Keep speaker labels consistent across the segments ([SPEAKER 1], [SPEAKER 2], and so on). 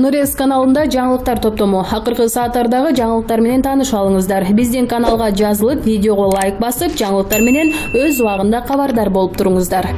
[SPEAKER 1] Нурес каналында жаңылыктар топтому. Акыркы сааттардагы жаңылыктар менен таанышып алыңыздар. Биздин каналга жазылып, видеого лайк басып, жаңылыктар менен өз убагында кабардар болуп туруңуздар.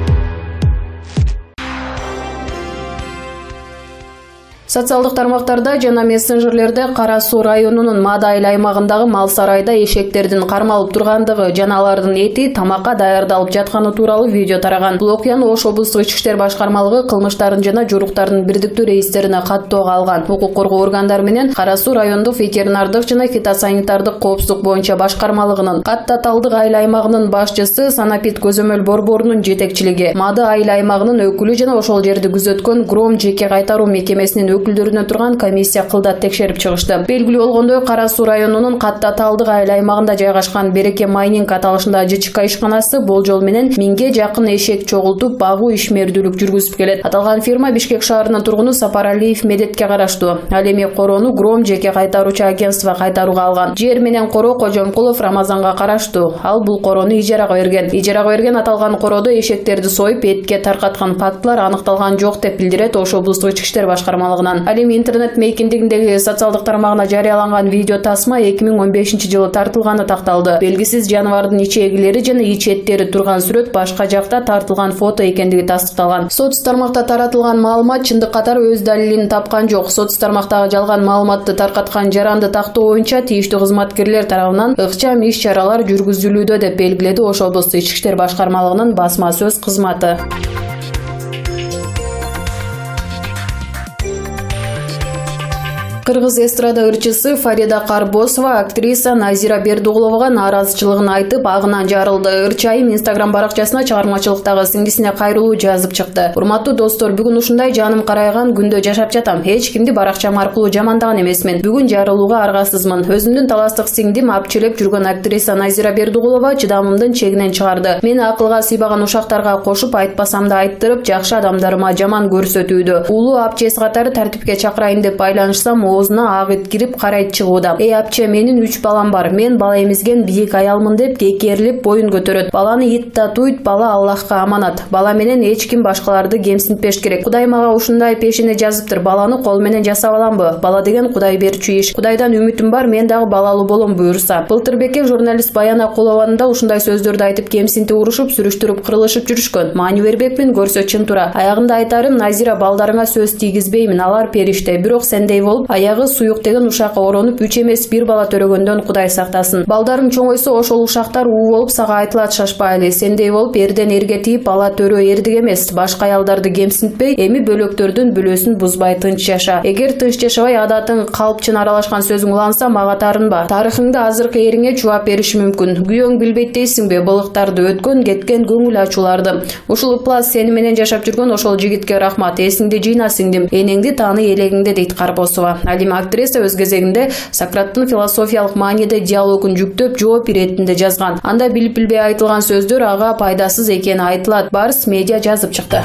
[SPEAKER 1] Социалдык тармактарда жана мессенджерлерде Кара Суу районунун Мада айыл аймагындагы мал сарайда эшектердин кармалып тургандыгы жана алардын эти тамакка даярдалып жатканы тууралуу видео тараган. Бул окуяны Ош облустук ички иштер башкармалыгы кылмыштардын жана жоруктардын бирдиктүү рейистерине каттоого алган. Укук коргоо органдары менен Кара Суу райондук ветеринардык жана фитосанитардык коопсуздук боюнча башкармалыгынын Катта Талдык айыл аймагынын башчысы Санапит Көзөмөл борборунун жетекчилиги, Мада айыл аймагынын өкүлү жана ошол жерди күзөткөн Гром жеке кайтаруу мекемесинин өкүлдөрүнө турган комиссия кылдат текшерип чыгышты. Белгилүү болгондой, Кара Суу районунун Катта Талдык айыл аймагында жайгашкан Береке майнинг аталышындагы ЖЧК ишканасы болжол менен 1000ге жакын эшек чогултуп багуу ишмердүүлүк жүргүзүп келет. Аталган фирма Бишкек шаарынын тургуну Сапаралиев Медетке караштуу. Ал эми короону Гром жеке кайтаруучу агентство кайтарууга алган. Жер менен короо Кожомкулов Рамазанга караштуу. Ал бул короону ижарага берген. Ижарага берген аталган короодо эшектерди союп этке таркаткан фактылар аныкталган жок деп билдирет Ош облустук ички иштер башкармалыгынан. Ал эми интернет мейкиндигиндеги социалдык тармагына жарыяланган видео тасма 2015-жылы тартылганы такталды. Белгисиз жаныбардын ичегилери жана ич эттери турган сүрөт башка жакта тартылган фото экендиги тастыкталган. Соц тармакта таратылган маалымат чындык катары өз далилин тапкан жок. Соц тармактагы жалган маалыматты таркаткан жаранды тактоо боюнча тийиштүү кызматкерлер тарабынан ыкчам иш-чаралар жүргүзүлүүдө деп белгиледи Ош облустук ички иштер башкармалыгынын басма сөз кызматы. Кыргыз эстрада ырчысы Фарида Карбосова актриса Назира Бердугуловага нааразычылыгын айтып, агынан жарылды. Ырчы айым Instagram баракчасына чыгармачылыктагы сиңдисине кайрылуу жазып чыкты. Урматтуу достор, бүгүн ушундай жаным карайган күндө жашап жатам. Эч кимди баракчам аркылуу жамандаган эмесмин. Бүгүн жарылууга аргасызмын. Өзүмдүн таластык сиңдим апчелеп жүргөн актриса Назира Бердугулова чыдамымдын чегинен чыгарды. Мени акылга сыйбаган ушактарга кошуп, айтпасам да айттырып, жакшы адамдарыма жаман көрсөтүүдө. Улуу апчеси катары тартипке чакырайын деп байланышсам, оозуна ак ит кирип карайт чыгууда. Апче, менин 3 балам бар. Мен бала эмизген бийик аялмын деп кекерилип боюн көтөрөт. Баланы ит татуйт, бала Аллахка аманат. Бала менен эч ким башкаларды кемсинтпеш керек. Кудай мага ушундай пешене жазыптыр. Баланы кол менен жасап аламбы? Бала деген Кудай берчү иш. Кудайдан үмүтүм бар, мен дагы балалуу болом буюрса. Былтырбекке журналист Баян Акулованын да ушундай сөздөрдү айтып кемсинтип урушуп, сүрүштүрүп, кырылышып жүрүшкөн. Маани бербекмин, көрсө чын тура. Аягында айтарым, Назира, балдарыңа сөз тийгизбеймин, алар периште. Бирок сендей болуп, аягы суюк деген ушакка оронуп 3 эмес 1 бала төрөгөндөн Кудай сактасын. Балдарың чоңойсо ошол ушактар уу болуп сага айтылат, шашпайлы. Сендей болуп эрден эрге тийип бала төрөө эрдик эмес. Башка аялдарды кемсинтпей, эми бөлөктөрдүн бүлөсүн бузбай тынч жаша. Эгер тынч жашабай адатың калпчын аралашкан сөзүң уланса, мага таарынба. Тарыхыңды азыркы эриңе чубап бериши мүмкүн. Күйөөң билбейт дейсиңби былыктарды, өткөн кеткен көңүл ачууларды. Ушул ыплас сени менен жашап жүргөн ошол жигитке рахмат. Эсиңди жыйна сиңдим. Энеңди тааны элегиңде, дейт Карбосова. Актриса өз кезегинде Сократтын философиялык мааниде диалогун жүктөп жооп иретинде жазган. Анда билип-билбей айтылган сөздөр ага пайдасыз экени айтылат. Барс медиа жазып чыкты.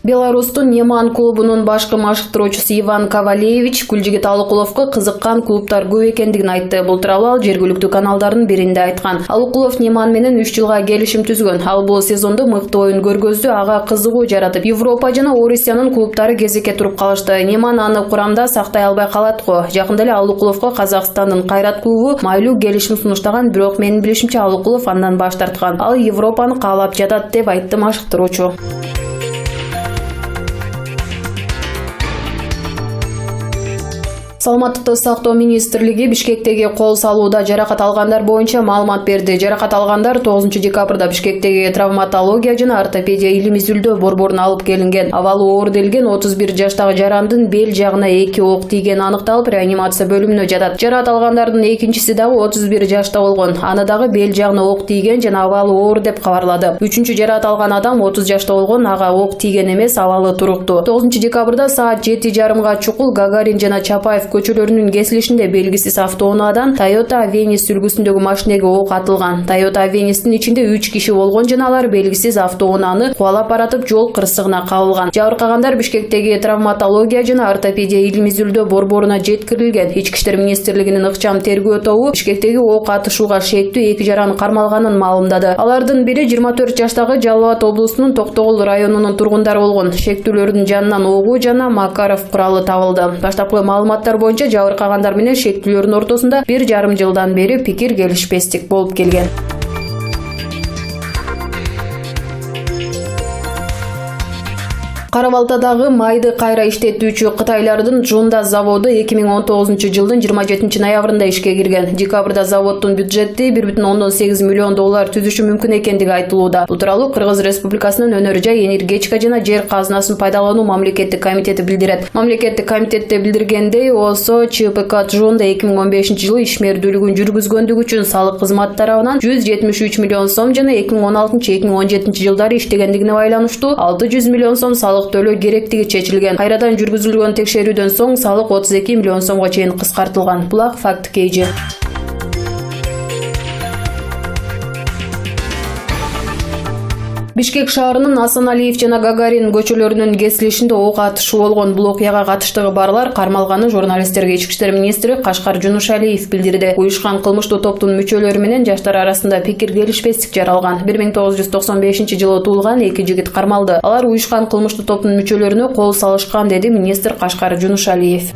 [SPEAKER 1] Беларустун Неман клубунун башкы машыктыруучусу Иван Ковалевич Гүлжигит Алыкуловго кызыккан клубтар көп экендигин айтты. Бул тууралуу ал жергиликтүү каналдардын биринде айткан. Алыкулов Неман менен 3 жылга келишим түзгөн. Ал бул сезондо мыкты оюн көргөздү, ага кызыгуу жаратып, Европа жана Орусиянын клубтары кезекке туруп калышты. Неман аны курамда сактай албай калат го. Жакында эле Алыкуловго Казакстандын Кайрат клубу майлуу келишим сунуштаган, бирок менин билишимче Алыкулов андан баш тарткан. Ал Европаны каалап жатат деп айтты машыктыруучу. Саламаттыкты сактоо министрлиги Бишкектеги кол салууда жаракат алгандар боюнча маалымат берди. Жаракат алгандар 9 декабрда Бишкектеги травматология жана ортопедия илим изилдөө борборуна алып келинген. Абалы оор делген 31 жаштагы жарандын бел жагына 2 ок тийгени аныкталып, реанимация бөлүмүнө жатат. Жаракат алгандардын экинчиси дагы 31 жашта болгон. Аны дагы бел жагына ок тийген жана абалы оор деп кабарлады. 3-чү жаракат алган адам 30 жашта болгон, ага ок тийген эмес, абалы туруктуу. 9 декабрда саат 7:30 чукул Гагарин жана Чапаев көчөлөрүнүн кесилишинде белгисиз автоунаадан Toyota Venice үлгүсүндөгү машинеге ок атылган. Toyota Venice'тин ичинде 3 киши болгон жана алар белгисиз автоунааны кубалап баратып жол кырсыгына кабылган. Жабыркагандар Бишкектеги травматология жана ортопедия илим изилдөө борборуна жеткирилген. Ички иштер министрлигинин ыкчам тергөө тобу Бишкектеги ок атышууга шектүү 2 жараны кармалганын маалымдады. Алардын бири 24 жаштагы Жалал Абад облусунун Токтогул районунун тургундары болгон. Шектүүлөрдүн жанынан огу жана Макаров куралы табылды. Баштапкы маалыматтар боюнча жабыркагандар менен шектүүлөрдүн ортосунда 1,5 жылдан бери пикир келишпестик болуп келген. Кара-Балтадагы майды кайра иштетүүчү Кытайлардын Жунда заводу 2019 жылдын 27 ноябрында ишке кирген. Декабрда заводдун бюджети 1,8 миллион доллар түзүшү мүмкүн экендиги айтылууда. Бул тууралуу Кыргыз Республикасынын өнөр жай, энергетика жана жер казынасын пайдалануу мамлекеттик комитети билдирет. Мамлекеттик комитетте билдиргендей, ОСО ЧПК Жунда 2015 жылы ишмердүүлүгүн жүргүзгөндүгү үчүн салык кызмат тарабынан 173 миллион сом жана 2016-2017 жылдары иштегендигине байланыштуу 600 миллион сом салык төлөө керектиги чечилген. Кайрадан жүргүзүлгөн текшерүүдөн соң салык 32 миллион сомго чейин кыскартылган. Булак факт кейжи. Бишкек шаарынын Асаналиев жана Гагарин көчөлөрүнүн кесилишинде ок атышуу болгон. Бул окуяга катыштыгы барлар кармалганын журналисттерге Ички иштер министри Кашкар Жунушалиев билдирди. Уюшкан кылмыштуу топтун мүчөлөрү менен жаштар арасында пикир келишпестик жаралган. 1995 жылы туулган 2 жигит кармалды. Алар уюшкан кылмыштуу топтун мүчөлөрүнө кол салышкан, деди министр Кашкар Жунушалиев.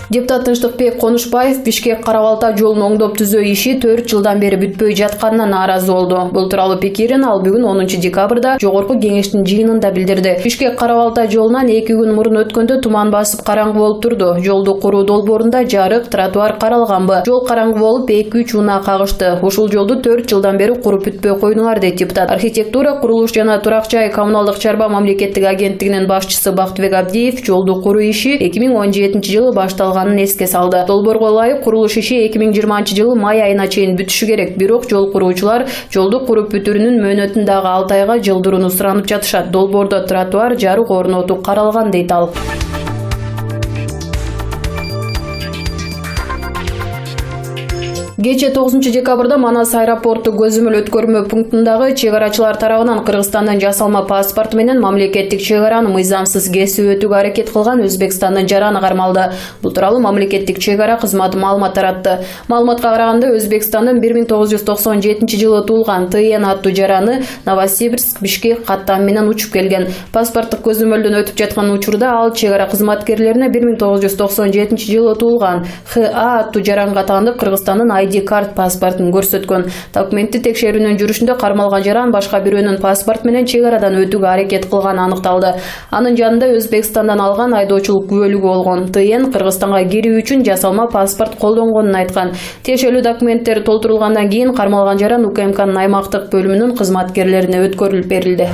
[SPEAKER 1] Депутат Тынчтыкбек Конушбаев Бишкек Кара-Балта жолун оңдоп түзөө иши 4 жылдан бери бүтпөй жатканына нааразы болду. Бул тууралуу пикирин ал бүгүн 10 декабрда Жогорку кеңештин жыйынында билдирди. Бишкек Кара-Балта жолунан 2 күн мурун өткөндө туман басып караңгы болуп турду. Жолду куруу долбоорунда жарык, тротуар каралганбы? Жол караңгы болуп 2-3 унаа кагышты. Ушул жолду 4 жылдан бери куруп бүтпөй койдуңар, дейт депутат. Архитектура, курулуш жана турак жай коммуналдык чарба мамлекеттик агенттигинин башчысы Бактыбек Абдиев жолду куруу иши 2017 жылы башталган эске салды. Долбоорго ылайык курулуш иши 2020 жылы май айына чейин бүтүшү керек. Бирок жол куруучулар жолду куруп бүтүрүүнүн мөөнөтүн дагы 6 айга жылдырууну суранып жатышат. Долбоордо тротуар, жарык орнотуу каралган, дейт ал. Кече 9 декабрда Манас аэропорту көзөмөл өткөрмө пунктундагы чек арачылар тарабынан Кыргызстандын жасалма паспорту менен мамлекеттик чек араны мыйзамсыз кесип өтүүгө аракет кылган Өзбекстандын жараны кармалды. Бул тууралуу мамлекеттик чек ара кызматы маалымат таратты. Маалыматка караганда Өзбекстандын 1997 жылы туулган ТН аттуу жараны Новосибирск, Бишкек каттам менен учуп келген. Паспорттук көзөмөлдөн өтүп жаткан учурда ал чек ара кызматкерлерине 1997 жылы туулган ХА аттуу жаран катарында Кыргызстандын ID-карт паспортун көрсөткөн. Документти текшерүүнүн жүрүшүндө кармалган жаран башка бирөөнүн паспорт менен чек арадан өтүүгө аракет кылганы аныкталды. Анын жанында Өзбекстандан алган айдоочулук күбөлүгү болгон. ТН Кыргызстанга кирүү үчүн жасалма паспорт колдонгонун айткан. Тиешелүү документтер толтурулгандан кийин кармалган жаран УКМКнын аймактык бөлүмүнүн кызматкерлерине өткөрүлүп берилди.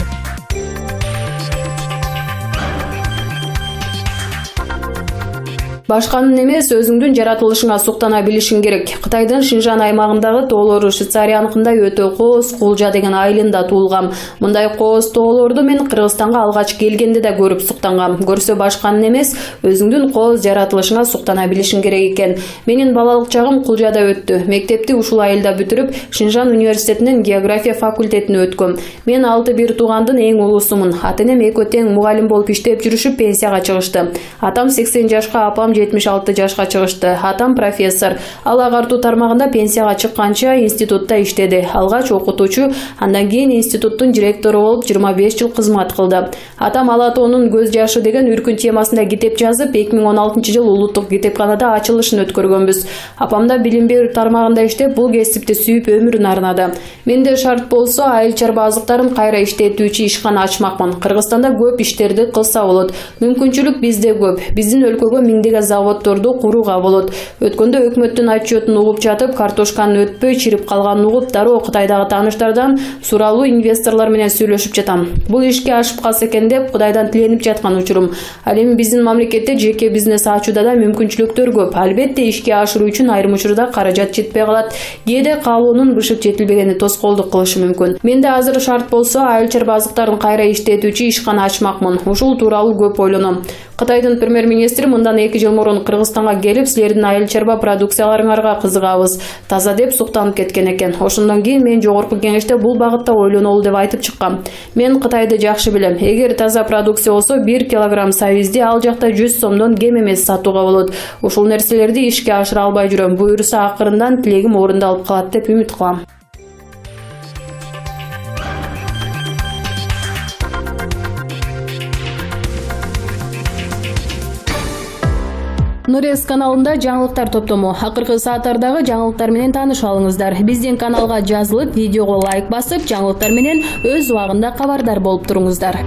[SPEAKER 1] Башканын эмес, өзүңдүн жаратылышыңа суктана билишиң керек. Кытайдын Шинжан аймагындагы тоолору Швейцарияныкындай өтө кооз Кулжа деген айылында туулгам. Мындай кооз тоолорду мен Кыргызстанга алгач келгенде да көрүп суктангам. Көрсө башканын эмес, өзүңдүн кооз жаратылышыңа суктана билишиң керек экен. Менин балалык чагым Кулжада өттү. Мектепти ушул айылда бүтүрүп, Шинжан университетинин география факультетине өткөм. Мен 6 туугандын эң улусумун. Ата-энем экөө тең мугалим болуп иштеп жүрүшүп пенсияга чыгышты. Атам 80 жашка, апам 76 жашка чыгышты. Атам профессор. Ал агартуу тармагында пенсияга чыкканча институтта иштеди. Алгач окутуучу, андан кийин институттун директору болуп 25 жыл кызмат кылды. Атам Ала тоонун көз жашы деген үркүн темасында китеп жазып, 2016 жылы улуттук китепканада ачылышын өткөргөнбүз. Апам да билим берүү тармагында иштеп, бул кесипти сүйүп өмүрүн арнады. Менде шарт болсо, айыл чарба азыктарын кайра иштетүүчү ишкана ачмакмын. Кыргызстанда көп иштерди кылса болот. Мүмкүнчүлүк бизде көп. Биздин өлкөгө миңдеген заводдорду курууга болот. Өткөндө өкмөттүн отчетун угуп жатып, картошканын өтпөй чирип калганын угуп, дароо Кытайдагы тааныштардан суралуу инвесторлор менен сүйлөшүп жатам. Бул ишке ашып калса экен деп Кудайдан тиленип жаткан учурум. Ал эми биздин мамлекетте жеке бизнес ачууда да мүмкүнчүлүктөр көп. Албетте ишке ашыруу үчүн айрым учурда каражат жетпей калат. Кээде каалоонун бышып жетилбегени тоскоолдук кылышы мүмкүн. Менде азыр шарт болсо, айыл чарба азыктарын кайра иштетүүчү ишкана ачмакмын. Ушул тууралуу көп ойлоном. Кытайдын премьер-министри мындан 2 жыл мурун Кыргызстанга келип, силердин айыл чарба продукцияларыңарга кызыгабыз, таза деп суктанып кеткен экен. Ошондон кийин мен жогорку кеңеште бул багытта ойлонолу деп айтып чыккам. Мен Кытайды жакшы билем. Эгер таза продукция болсо, 1 килограмм сабизди ал жакта 100 сомдон кем эмес сатууга болот. Ушул нерселерди ишке ашыра албай жүрөм. Буюрса акырындан тилегим орундалып калат деп үмүт кылам. Нурес каналында жаңылыктар топтому. Акыркы сааттардагы жаңылыктар менен таанышып алыңыздар. Биздин каналга жазылып, видеого лайк басып, жаңылыктар менен өз убагында кабардар болуп туруңуздар.